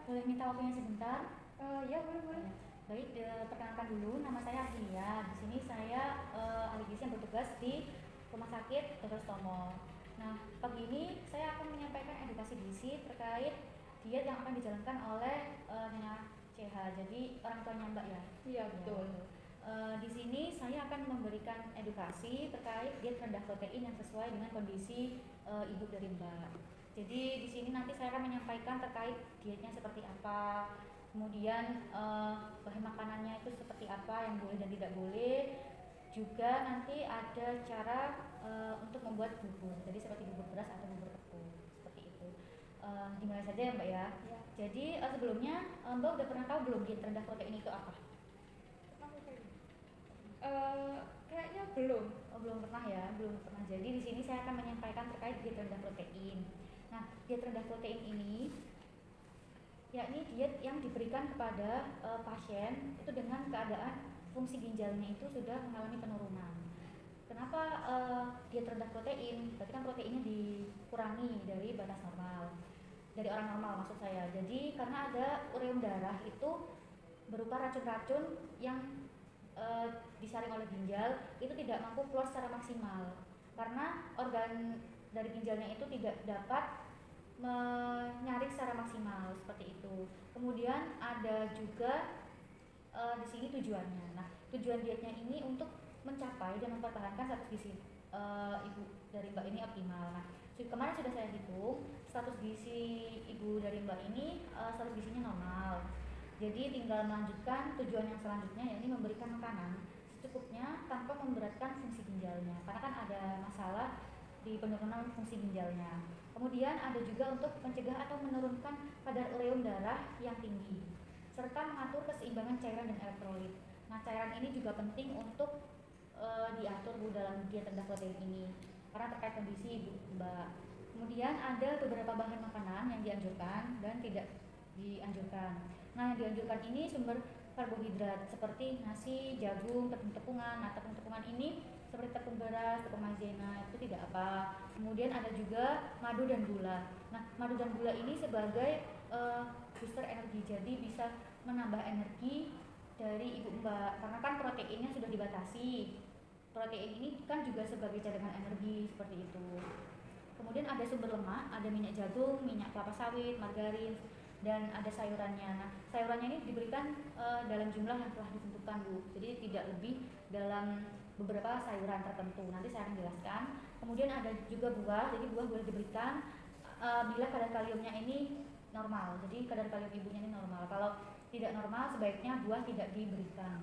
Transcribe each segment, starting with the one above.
boleh minta waktunya sebentar? Ya boleh. Baik, perkenalkan dulu, nama saya Ardinia. Di sini saya ahli gizi yang bertugas di Rumah Sakit Dr. Stomo. Nah, pagi ini saya akan menyampaikan edukasi gizi terkait diet yang akan dijalankan oleh Nyonya CH. Jadi orang tuanya Mbak ya? Iya betul. Di sini saya akan memberikan edukasi terkait diet rendah protein yang sesuai dengan kondisi ibu dari Mbak. Jadi di sini nanti saya akan menyampaikan terkait dietnya seperti apa, kemudian bahan makanannya itu seperti apa yang boleh dan tidak boleh. Juga nanti ada cara untuk membuat bubur, jadi seperti bubur beras atau bubur tepung, seperti itu. Dimulai saja ya Mbak ya. Ya. Jadi sebelumnya Mbak udah pernah tahu belum diet rendah protein itu apa? Kayaknya belum. Belum pernah ya, belum pernah. Jadi di sini saya akan menyampaikan terkait diet rendah protein. Nah, diet rendah protein ini yakni diet yang diberikan kepada pasien itu dengan keadaan fungsi ginjalnya itu sudah mengalami penurunan. Kenapa diet rendah protein? Berarti kan proteinnya dikurangi dari batas normal, dari orang normal maksud saya. Jadi karena ada ureum darah itu berupa racun-racun yang disaring oleh ginjal itu tidak mampu keluar secara maksimal karena organ dari ginjalnya itu tidak dapat menyaring secara maksimal seperti itu. Kemudian ada juga di sini tujuannya. Nah, tujuan dietnya ini untuk mencapai dan mempertahankan status gizi ibu dari Mbak ini optimal. Nah, kemarin sudah saya hitung status gizi ibu dari Mbak ini status gizinya normal. Jadi tinggal melanjutkan tujuan yang selanjutnya, yakni memberikan makanan secukupnya tanpa memberatkan fungsi ginjalnya. Karena kan ada masalah di penurunan fungsi ginjalnya. Kemudian ada juga untuk mencegah atau menurunkan kadar ureum darah yang tinggi, serta mengatur keseimbangan cairan dan elektrolit. Nah, cairan ini juga penting untuk diatur Bu dalam diet rendah protein ini karena terkait kondisi Ibu Mbak. Kemudian ada beberapa bahan makanan yang dianjurkan dan tidak dianjurkan. Nah, yang dianjurkan ini sumber karbohidrat seperti nasi, jagung, tepung-tepungan. Nah, tepung-tepungan ini seperti tepung beras, tepung maizena itu tidak apa. Kemudian ada juga madu dan gula. Nah, madu dan gula ini sebagai booster energi, jadi bisa menambah energi dari ibu Mbak karena kan proteinnya sudah dibatasi. Protein ini kan juga sebagai cadangan energi seperti itu. Kemudian ada sumber lemak, ada minyak jagung, minyak kelapa sawit, margarin, dan ada sayurannya. Nah, sayurannya ini diberikan dalam jumlah yang telah ditentukan Bu. Jadi tidak lebih dalam beberapa sayuran tertentu. Nanti saya akan jelaskan. Kemudian ada juga buah. Jadi buah boleh diberikan bila kadar kaliumnya ini normal. Jadi kadar kalium ibunya ini normal. Kalau tidak normal sebaiknya buah tidak diberikan.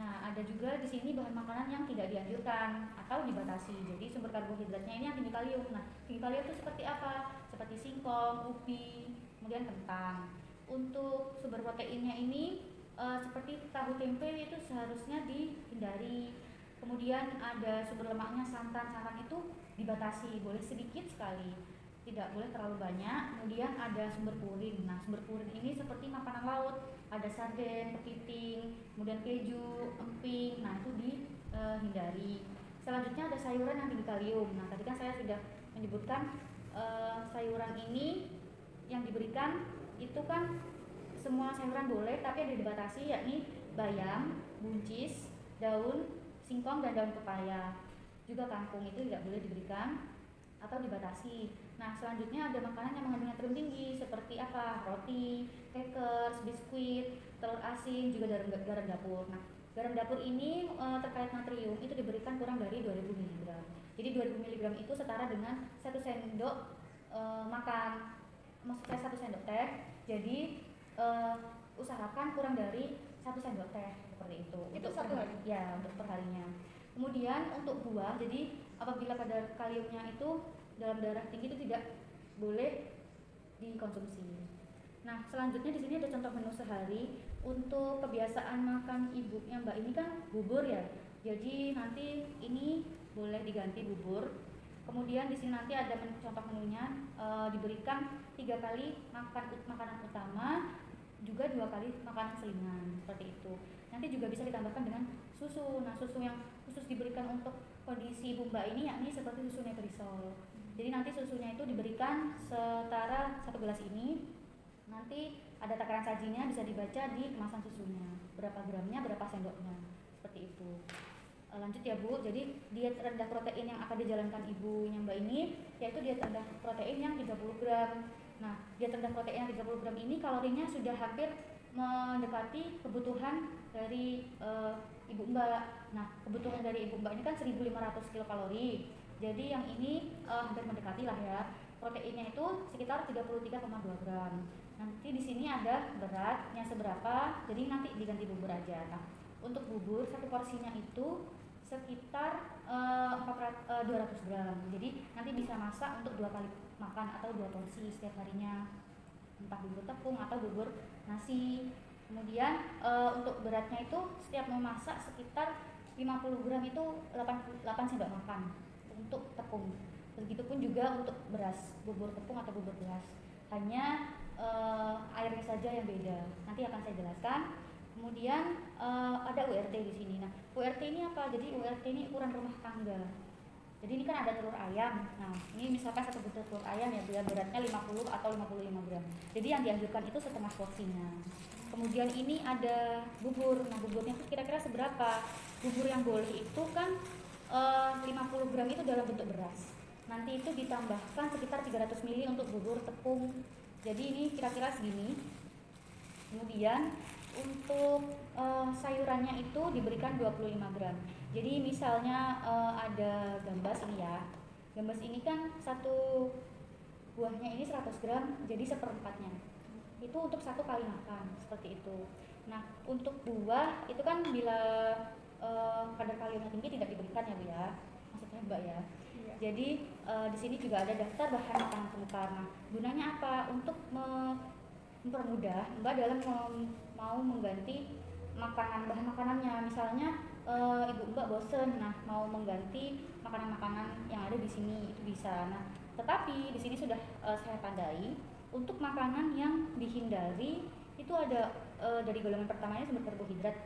Nah, ada juga di sini bahan makanan yang tidak dianjurkan atau dibatasi. Jadi sumber karbohidratnya ini yang tinggi kalium. Nah, tinggi kalium itu seperti apa? Seperti singkong, ubi, kemudian kentang. Untuk sumber proteinnya ini seperti tahu tempe itu seharusnya dihindari. Kemudian ada sumber lemaknya santan. Santan itu dibatasi, boleh sedikit sekali, tidak boleh terlalu banyak. Kemudian ada sumber purin. Nah, sumber purin ini seperti makanan laut, ada sarden, kepiting, kemudian keju, emping. Nah, itu dihindari. Selanjutnya ada sayuran yang tinggi kalium. Nah, tadi kan saya sudah menyebutkan sayuran ini yang diberikan itu kan semua sayuran boleh, tapi ada dibatasi, yakni bayam, buncis, daun singkong dan daun pepaya. Juga kangkung itu tidak boleh diberikan atau dibatasi. Nah, selanjutnya ada makanan yang mengandung natrium tinggi seperti apa? Roti, crackers, biskuit, telur asin, juga garam dapur. Nah, garam dapur ini terkait natrium itu diberikan kurang dari 2000 mg. Jadi 2000 mg itu setara dengan 1 sendok makan. Maksud saya 1 sendok teh. Jadi usahakan kurang dari 1 sendok teh seperti itu. Itu satu hari? Ya, untuk perharinya. Kemudian untuk buah, jadi apabila kadar kaliumnya itu dalam darah tinggi itu tidak boleh dikonsumsi. Nah, selanjutnya di sini ada contoh menu sehari. Untuk kebiasaan makan ibunya Mbak ini kan bubur ya. Jadi nanti ini boleh diganti bubur. Kemudian di sini nanti ada contoh menunya, diberikan 3 kali makanan utama, juga 2 kali makanan selingan seperti itu. Nanti juga bisa ditambahkan dengan susu. Nah, susu yang khusus diberikan untuk kondisi ibu Mbak ini yakni seperti susu Nutrisol. Jadi nanti susunya itu diberikan setara 1 gelas ini nanti ada takaran sajinya bisa dibaca di kemasan susunya, berapa gramnya, berapa sendoknya, seperti itu. Lanjut ya Bu, jadi diet rendah protein yang akan dijalankan ibunya Mbak ini yaitu diet rendah protein yang 30 gram. Nah, diet rendah protein yang 30 gram ini kalorinya sudah hampir mendekati kebutuhan dari ibu Mbak. Nah, kebutuhan dari ibu Mbak ini kan 1500 kilokalori. Jadi yang ini hampir mendekati lah ya. Proteinnya itu sekitar 33,2 gram. Nanti di sini ada beratnya seberapa, jadi nanti diganti bubur aja. Nah, untuk bubur satu porsinya itu sekitar 200 gram. Jadi nanti bisa masak untuk 2 kali makan atau 2 porsi setiap harinya. Entah bubur tepung atau bubur nasi. Kemudian untuk beratnya itu setiap memasak sekitar 50 gram itu 8 sendok makan untuk tepung. Begitupun juga untuk beras, bubur tepung atau bubur beras. Hanya airnya saja yang beda. Nanti akan saya jelaskan. Kemudian ada URT di sini. Nah, URT ini apa? Jadi URT ini ukuran rumah tangga. Jadi ini kan ada telur ayam. Nah, ini misalkan satu butir telur ayam ya, beratnya 50 atau 55 gram. Jadi yang dianjurkan itu setengah porsinya. Kemudian ini ada bubur. Nah, buburnya itu kira-kira seberapa? Bubur yang boleh itu kan 50 gram itu dalam bentuk beras. Nanti itu ditambahkan sekitar 300 ml untuk bubur tepung. Jadi ini kira-kira segini. Kemudian untuk sayurannya itu diberikan 25 gram. Jadi misalnya ada gambas ini ya. Gambas ini kan satu buahnya ini 100 gram, jadi seperempatnya. Itu untuk 1 kali makan, seperti itu. Nah, untuk buah itu kan bila kadar kaliumnya tinggi tidak diberikan ya Bu ya. Maksudnya Mbak ya. Iya. Jadi di sini juga ada daftar bahan makanan pemekar. Nah, gunanya apa? Untuk mempermudah Mbak dalam mau mengganti bahan makanannya. Misalnya ibu Mbak bosen, nah mau mengganti makanan-makanan yang ada di sini itu bisa. Nah, tetapi di sini sudah saya tandai untuk makanan yang dihindari itu ada dari golongan pertamanya sumber karbohidrat.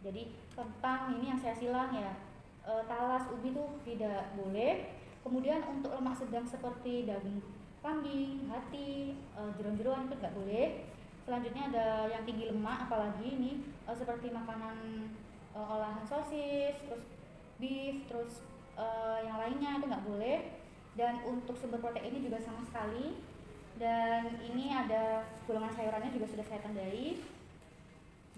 Jadi kentang ini yang saya silang ya, talas, ubi itu tidak boleh. Kemudian untuk lemak sedang seperti daging kambing, hati, jeroan-jeroan itu nggak boleh. Selanjutnya ada yang tinggi lemak, apalagi ini seperti makanan olahan sosis, terus beef, terus yang lainnya itu nggak boleh. Dan untuk sumber proteinnya juga sama sekali. Dan ini ada golongan sayurannya juga sudah saya tandai.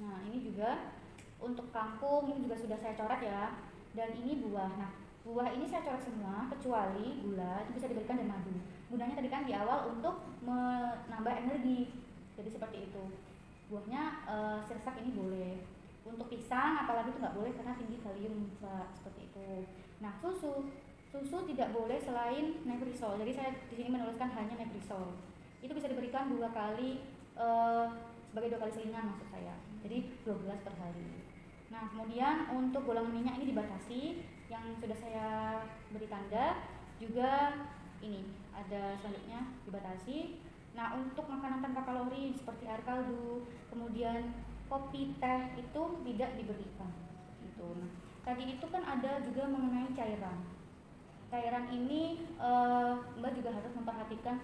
Nah, ini juga untuk kangkung ini juga sudah saya coret ya. Dan ini buah. Nah, buah ini saya coret semua kecuali gula, itu bisa diberikan dan madu. Gunanya tadi kan di awal untuk menambah energi. Jadi seperti itu. Buahnya sirsak ini boleh. Untuk pisang apalagi itu nggak boleh karena tinggi kalium, seperti itu. Nah, susu tidak boleh selain Meprisol. Jadi saya di sini menuliskan hanya Meprisol. Itu bisa diberikan 2 kali sebagai 2 kali selingan maksud saya. Jadi 2 gelas per hari. Nah, kemudian untuk golongan minyak ini dibatasi, yang sudah saya beri tanda. Juga ini ada selanjutnya dibatasi. Nah, untuk makanan tanpa kalori seperti air kaldu, kemudian kopi, teh itu tidak diberikan. Itu. Nah, tadi itu kan ada juga mengenai cairan. Cairan ini Mbak juga harus memperhatikan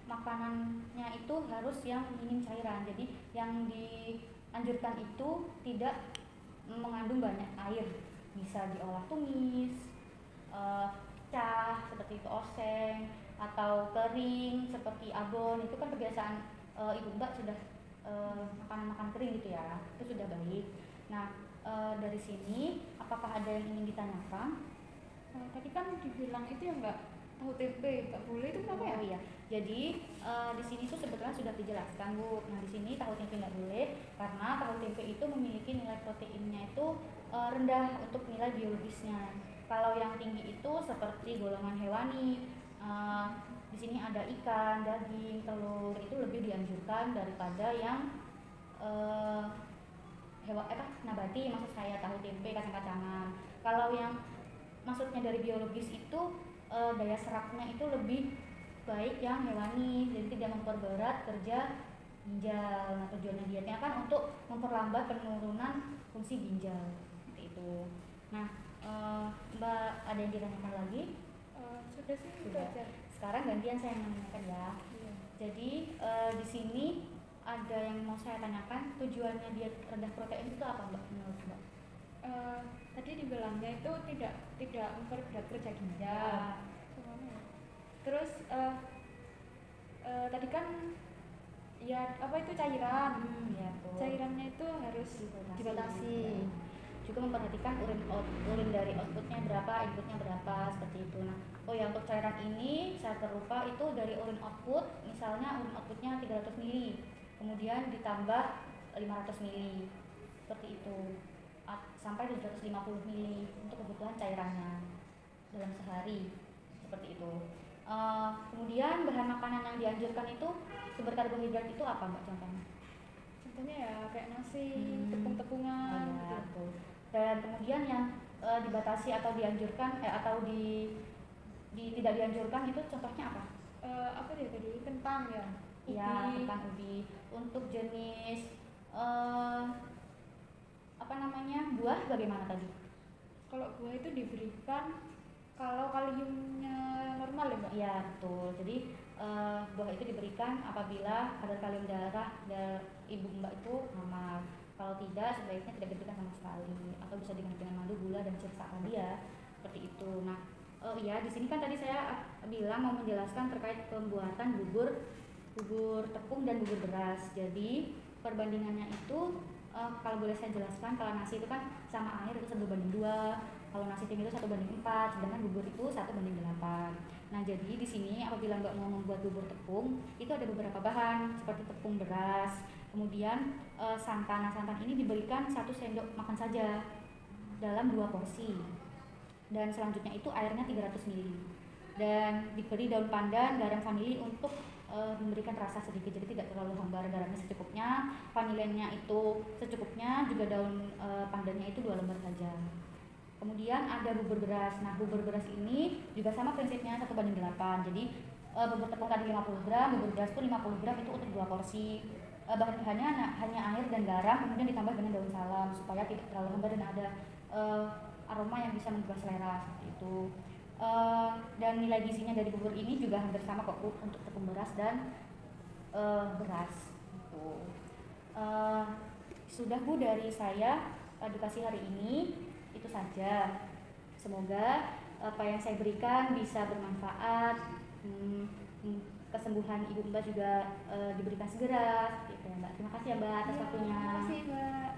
makanannya itu harus yang minim cairan. Jadi yang dianjurkan itu tidak mengandung banyak air. Bisa diolah tumis, cah seperti itu, oseng, atau kering seperti abon. Itu kan kebiasaan ibu Mbak sudah makan kering gitu ya. Itu sudah baik. Nah, dari sini apakah ada yang ingin ditanyakan? Tadi kan dibilang itu ya Mbak, tahu tempe nggak boleh, itu kenapa ya? Oh iya, jadi di sini tuh sebetulnya sudah dijelaskan Bu. Nah, di sini tahu tempe nggak boleh karena tahu tempe itu memiliki nilai proteinnya itu rendah untuk nilai biologisnya. Kalau yang tinggi itu seperti golongan hewani, di sini ada ikan, daging, telur, itu lebih dianjurkan daripada yang nabati, maksud saya tahu tempe, kacang-kacangan. Kalau yang maksudnya dari biologis itu daya serapnya itu lebih baik yang hewani, jadi tidak memperberat kerja ginjal. Nah, tujuannya dietnya kan untuk memperlambat penurunan fungsi ginjal seperti itu. Nah, Mbak ada yang ditanyakan lagi? Sudah sih, itu Sudah. aja. Sekarang gantian saya yang menanyakan ya. Iya. Jadi di sini ada yang mau saya tanyakan, tujuannya diet rendah protein itu apa Mbak menurut Mbak? Tadi dibilangnya itu tidak memperberat kerja ginjal. Ya. Terus tadi kan ya apa itu cairan. Ya, betul. Cairannya itu harus dibatasi. Ya. Juga memperhatikan urin dari outputnya berapa, inputnya berapa, seperti itu. Nah, oh ya, untuk cairan ini saya terlupa, itu dari urin output, misalnya urin outputnya 300 ml, kemudian ditambah 500 ml, seperti itu, sampai 750 ml untuk kebutuhan cairannya dalam sehari, seperti itu. Kemudian bahan makanan yang dianjurkan itu sumber karbohidrat itu apa Mbak contohnya? Contohnya ya kayak nasi, tepung-tepungan. Oh, ya, betul. Dan kemudian yang dibatasi atau dianjurkan atau tidak dianjurkan itu contohnya apa? Apa dia tadi? Kentang ya? Ubi. Ya, kentang, ubi. Untuk jenis buah bagaimana tadi? Kalau buah itu diberikan kalau kaliumnya normal ya Mbak? Iya, betul. Jadi buah itu diberikan apabila kadar kalium darah ibu Mbak itu normal. Kalau tidak, sebaiknya tidak diberikan sama sekali, atau bisa diganti dengan madu, gula, dan sirsa tadi ya, seperti itu. Nah, di sini kan tadi saya bilang mau menjelaskan terkait pembuatan bubur tepung dan bubur beras. Jadi perbandingannya itu kalau boleh saya jelaskan, kalau nasi itu kan sama air itu 1:2, kalau nasi tim itu 1:4, sedangkan bubur itu 1:8. Nah, jadi di sini apabila Mbak mau membuat bubur tepung, itu ada beberapa bahan seperti tepung beras, kemudian santan. Nah, santan ini diberikan 1 sendok makan saja dalam 2 porsi. Dan selanjutnya itu airnya 300 ml. Dan diberi daun pandan, garam vanili untuk memberikan rasa sedikit, jadi tidak terlalu hambar. Garamnya secukupnya, vanilenya itu secukupnya, juga daun pandannya itu 2 lembar saja. Kemudian ada bubur beras. Nah, bubur beras ini juga sama prinsipnya 1:8. Jadi bubur tepung tadi 50 gram, bubur beras itu 50 gram itu untuk 2 porsi. Bahan-bahannya hanya air dan garam, kemudian ditambah dengan daun salam supaya tidak terlalu hambar dan ada aroma yang bisa menggugah selera, seperti itu. Dan nilai gizinya dari bubur ini juga hampir sama kok untuk tepung beras dan beras. Sudah Bu dari saya edukasi hari ini, itu saja. Semoga apa yang saya berikan bisa bermanfaat, kesembuhan Ibu Mbak juga diberikan segera, seperti itu ya Mbak. Terima kasih ya Mbak atas waktunya. Terima kasih Mbak.